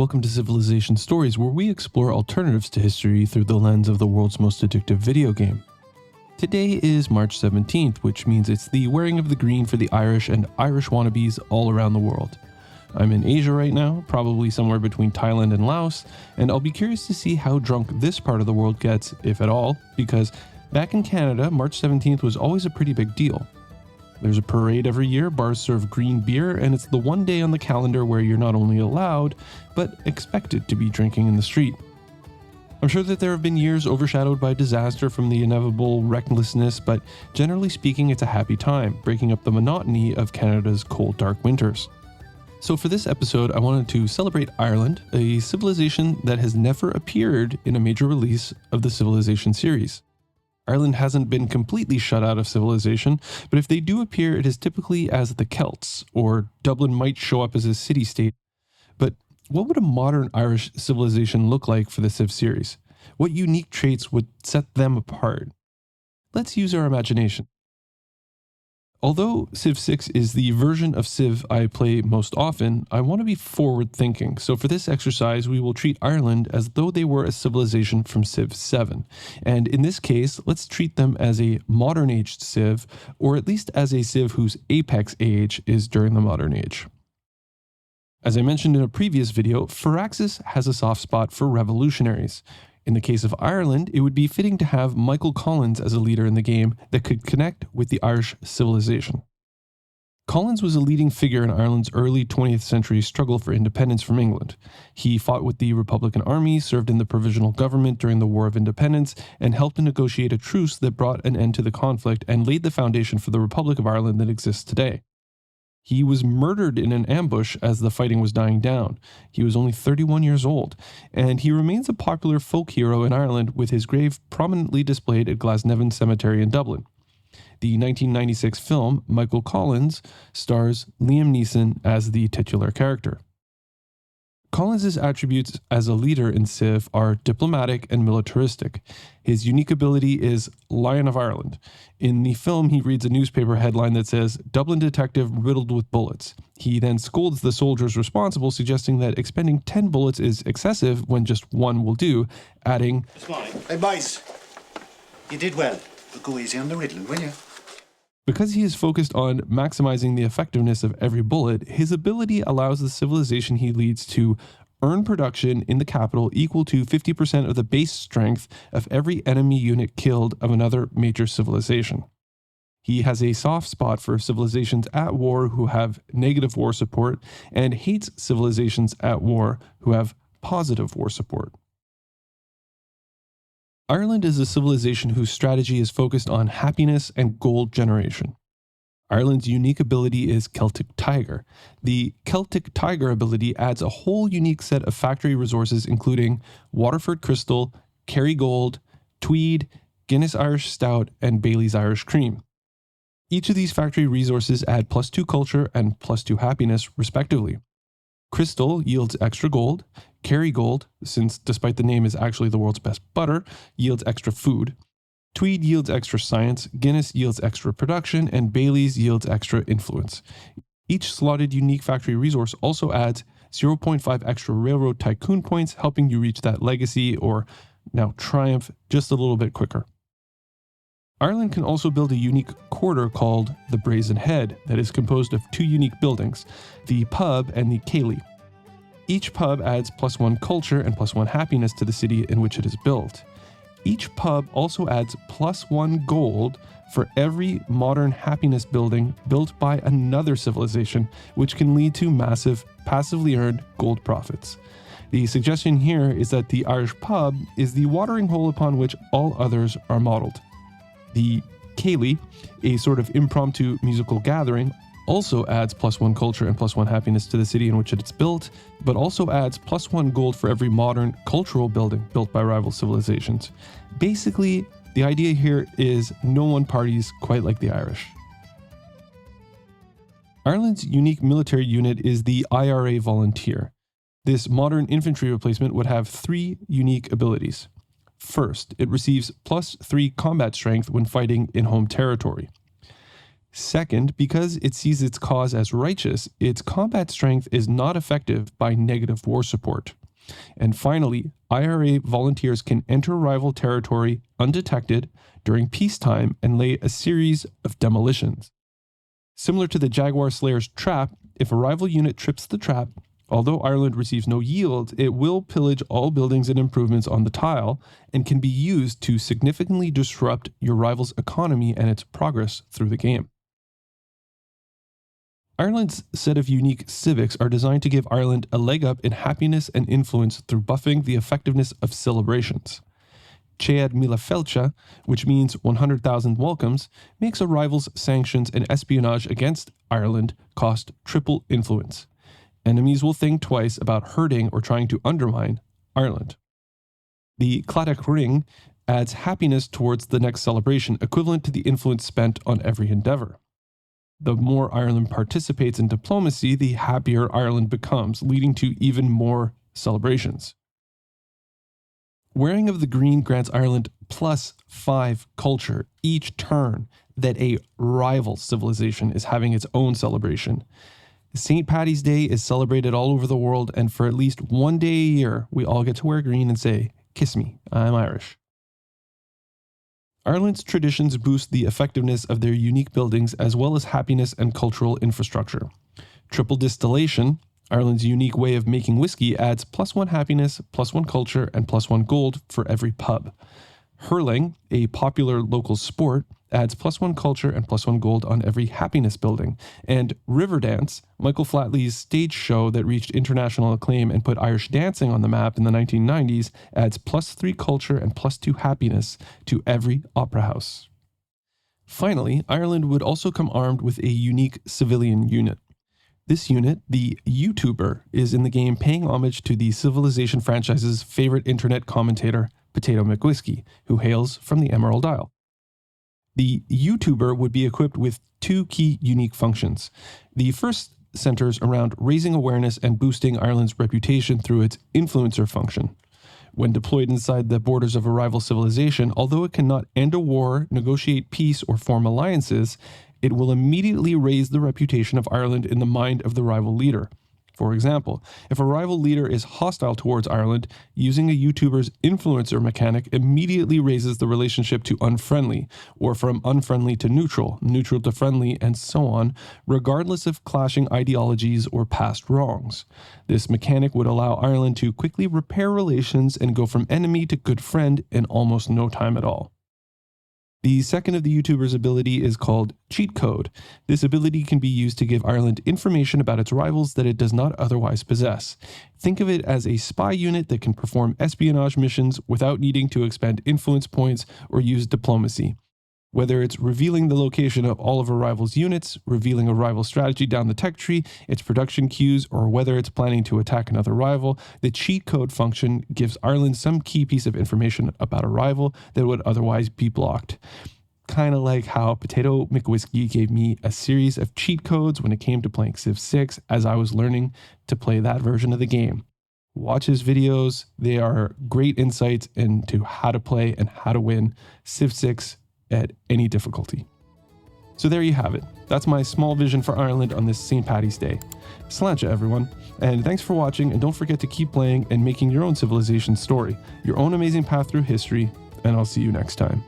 Welcome to Civilization Stories, where we explore alternatives to history through the lens of the world's most addictive video game. Today is March 17th, which means it's the wearing of the green for the Irish and Irish wannabes all around the world. I'm in Asia right now, probably somewhere between Thailand and Laos, and I'll be curious to see how drunk this part of the world gets, if at all, because back in Canada, March 17th was always a pretty big deal. There's a parade every year, bars serve green beer, and it's the one day on the calendar where you're not only allowed, but expected to be drinking in the street. I'm sure that there have been years overshadowed by disaster from the inevitable recklessness, but generally speaking, it's a happy time, breaking up the monotony of Canada's cold, dark winters. So for this episode, I wanted to celebrate Ireland, a civilization that has never appeared in a major release of the Civilization series. Ireland hasn't been completely shut out of civilization, but if they do appear, it is typically as the Celts, or Dublin might show up as a city-state. But what would a modern Irish civilization look like for the Civ series? What unique traits would set them apart? Let's use our imagination. Although Civ 6 is the version of Civ I play most often, I want to be forward-thinking, so for this exercise we will treat Ireland as though they were a civilization from Civ 7. And in this case, let's treat them as a modern-aged Civ, or at least as a Civ whose apex age is during the modern age. As I mentioned in a previous video, Firaxis has a soft spot for revolutionaries. In the case of Ireland, it would be fitting to have Michael Collins as a leader in the game that could connect with the Irish civilization. Collins was a leading figure in Ireland's early 20th century struggle for independence from England. He fought with the Republican Army, served in the Provisional Government during the War of Independence, and helped to negotiate a truce that brought an end to the conflict and laid the foundation for the Republic of Ireland that exists today. He was murdered in an ambush as the fighting was dying down. He was only 31 years old, and he remains a popular folk hero in Ireland, with his grave prominently displayed at Glasnevin Cemetery in Dublin. The 1996 film, Michael Collins, stars Liam Neeson as the titular character. Collins' attributes as a leader in Civ are diplomatic and militaristic. His unique ability is Lion of Ireland. In the film, he reads a newspaper headline that says, "Dublin detective riddled with bullets." He then scolds the soldiers responsible, suggesting that expending 10 bullets is excessive when just one will do, adding, "Hey boys, you did well, but go easy on the riddling, will you?" Because he is focused on maximizing the effectiveness of every bullet, his ability allows the civilization he leads to earn production in the capital equal to 50% of the base strength of every enemy unit killed of another major civilization. He has a soft spot for civilizations at war who have negative war support, and hates civilizations at war who have positive war support. Ireland is a civilization whose strategy is focused on happiness and gold generation. Ireland's unique ability is Celtic Tiger. The Celtic Tiger ability adds a whole unique set of factory resources, including Waterford Crystal, Kerry Gold, Tweed, Guinness Irish Stout, and Bailey's Irish Cream. Each of these factory resources add +2 culture and +2 happiness, respectively. Crystal yields extra gold, Kerry Gold, since despite the name is actually the world's best butter, yields extra food. Tweed yields extra science, Guinness yields extra production, and Bailey's yields extra influence. Each slotted unique factory resource also adds 0.5 extra railroad tycoon points, helping you reach that legacy, or now triumph, just a little bit quicker. Ireland can also build a unique quarter called the Brazen Head that is composed of 2 unique buildings, the pub and the ceilidh. Each pub adds +1 culture and +1 happiness to the city in which it is built. Each pub also adds +1 gold for every modern happiness building built by another civilization, which can lead to massive, passively earned gold profits. The suggestion here is that the Irish pub is the watering hole upon which all others are modeled. The ceilidh, a sort of impromptu musical gathering, also adds +1 culture and +1 happiness to the city in which it's built, but also adds +1 gold for every modern cultural building built by rival civilizations. Basically, the idea here is no one parties quite like the Irish. Ireland's unique military unit is the IRA Volunteer. This modern infantry replacement would have 3 unique abilities. First, it receives +3 combat strength when fighting in home territory. Second, because it sees its cause as righteous, its combat strength is not affected by negative war support. And finally, IRA volunteers can enter rival territory undetected during peacetime and lay a series of demolitions. Similar to the Jaguar Slayer's trap, if a rival unit trips the trap, although Ireland receives no yield, it will pillage all buildings and improvements on the tile and can be used to significantly disrupt your rival's economy and its progress through the game. Ireland's set of unique civics are designed to give Ireland a leg up in happiness and influence through buffing the effectiveness of celebrations. Cead Mila Felcha, which means 100,000 welcomes, makes a rival's sanctions and espionage against Ireland cost triple influence. Enemies will think twice about hurting or trying to undermine Ireland. The Cladach Ring adds happiness towards the next celebration, equivalent to the influence spent on every endeavor. The more Ireland participates in diplomacy, the happier Ireland becomes, leading to even more celebrations. Wearing of the green grants Ireland +5 culture each turn that a rival civilization is having its own celebration. St. Paddy's Day is celebrated all over the world, and for at least one day a year, we all get to wear green and say, "Kiss me, I'm Irish." Ireland's traditions boost the effectiveness of their unique buildings as well as happiness and cultural infrastructure. Triple distillation, Ireland's unique way of making whiskey, adds +1 happiness, +1 culture, and +1 gold for every pub. Hurling, a popular local sport, adds +1 culture and +1 gold on every happiness building. And Riverdance, Michael Flatley's stage show that reached international acclaim and put Irish dancing on the map in the 1990s, adds +3 culture and +2 happiness to every opera house. Finally, Ireland would also come armed with a unique civilian unit. This unit, the YouTuber, is in the game paying homage to the Civilization franchise's favorite internet commentator, Potato McWhiskey, who hails from the Emerald Isle. The YouTuber would be equipped with 2 key unique functions. The first centers around raising awareness and boosting Ireland's reputation through its influencer function. When deployed inside the borders of a rival civilization, although it cannot end a war, negotiate peace, or form alliances, it will immediately raise the reputation of Ireland in the mind of the rival leader. For example, if a rival leader is hostile towards Ireland, using a YouTuber's influencer mechanic immediately raises the relationship to unfriendly, or from unfriendly to neutral, neutral to friendly, and so on, regardless of clashing ideologies or past wrongs. This mechanic would allow Ireland to quickly repair relations and go from enemy to good friend in almost no time at all. The second of the YouTuber's ability is called Cheat Code. This ability can be used to give Ireland information about its rivals that it does not otherwise possess. Think of it as a spy unit that can perform espionage missions without needing to expend influence points or use diplomacy. Whether it's revealing the location of all of a rival's units, revealing a rival strategy down the tech tree, its production queues, or whether it's planning to attack another rival, the cheat code function gives Ireland some key piece of information about a rival that would otherwise be blocked. Kind of like how Potato McWhiskey gave me a series of cheat codes when it came to playing Civ 6 as I was learning to play that version of the game. Watch his videos. They are great insights into how to play and how to win Civ 6 at any difficulty. So there you have it. That's my small vision for Ireland on this St. Paddy's Day. Slainte, everyone. And thanks for watching, and don't forget to keep playing and making your own civilization story, your own amazing path through history, and I'll see you next time.